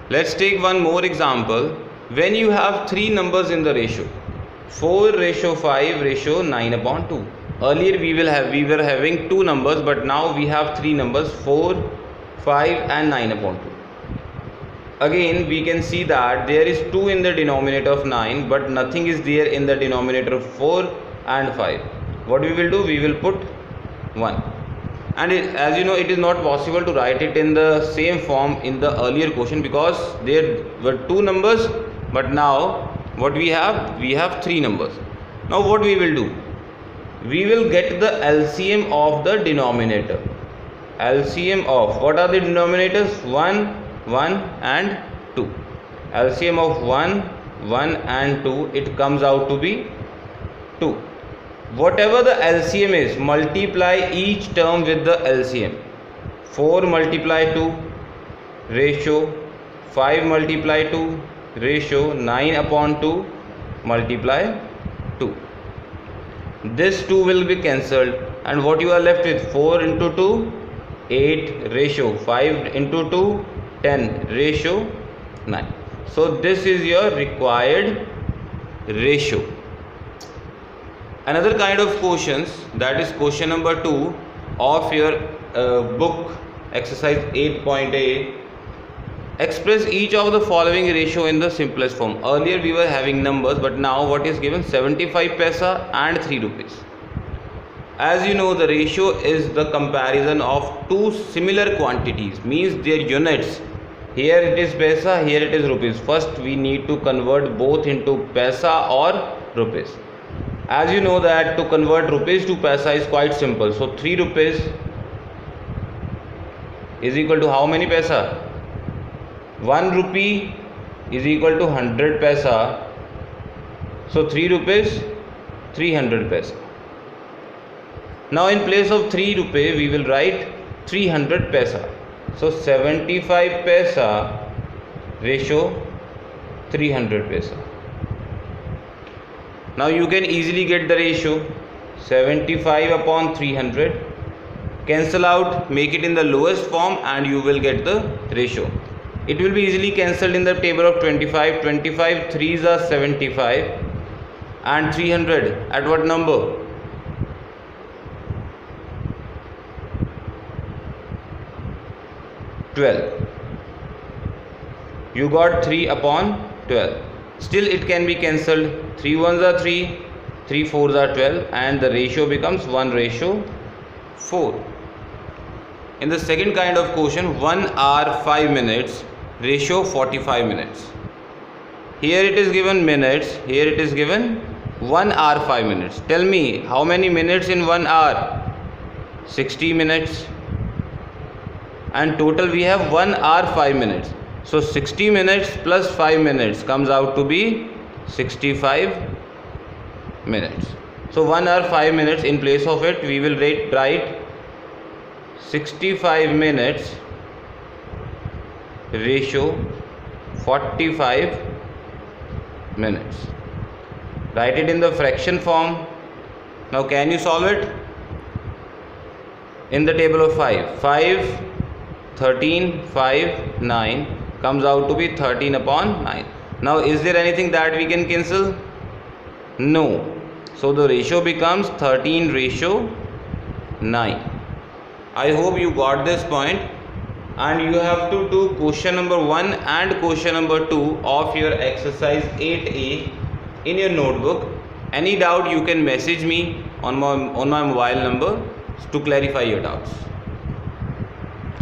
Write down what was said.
Let's take one more example. When you have three numbers in the ratio 4 ratio 5 ratio 9 upon 2. Earlier we were having two numbers, but now we have three numbers 4, 5 and 9 upon 2. Again we can see that there is 2 in the denominator of 9, but nothing is there in the denominator of 4 and 5. What we will do, we will put 1. And as you know, it is not possible to write it in the same form in the earlier question, because there were two numbers, but now what we have three numbers. Now what we will do, we will get the LCM of the denominator. LCM of, what are the denominators? 1, 1 and 2. LCM of 1, 1 and 2, it comes out to be 2. Whatever the LCM is, multiply each term with the LCM. 4 multiply 2 ratio 5 multiply 2 ratio 9 upon 2 multiply 2. This 2 will be cancelled, and what you are left with, 4 into 2 8 ratio 5 into 2 10 ratio 9. So this is your required ratio. Another kind of questions, that is question number 2 of your book exercise 8.8. Express each of the following ratio in the simplest form. Earlier we were having numbers, but now what is given? 75 paisa and 3 rupees. As you know, the ratio is the comparison of two similar quantities, means their units. Here it is paisa, here it is rupees. First we need to convert both into paisa or rupees. As you know that to convert rupees to paisa is quite simple. So 3 rupees is equal to how many paisa? 1 rupee is equal to 100 paisa. So 3 rupees 300 paisa. Now in place of 3 rupee we will write 300 paisa. So 75 paisa ratio 300 paisa. Now you can easily get the ratio 75 upon 300. Cancel out, make it in the lowest form, and you will get the ratio. It will be easily cancelled in the table of 25. 25 3s are 75 and 300 at what number? 12. You got 3 upon 12. Still it can be cancelled. 3 1s are 3, 3 4s are 12, and the ratio becomes 1 ratio 4. In the second kind of question, 1 hour 5 minutes ratio 45 minutes. Here it is given minutes, here it is given 1 hour 5 minutes. Tell me how many minutes in 1 hour? 60 minutes. And total we have 1 hour 5 minutes. So 60 minutes plus 5 minutes comes out to be 65 minutes. So 1 hour 5 minutes, in place of it we will write 65 minutes ratio 45 minutes. Write it in the fraction form. Now can you solve it? In the table of 5, 13, 5, 9 comes out to be 13 upon 9. Now is there anything that we can cancel? No. So the ratio becomes 13 ratio 9. I hope you got this point, and you have to do question number 1 and question number 2 of your exercise 8A in your notebook. Any doubt you can message me on my mobile number to clarify your doubts.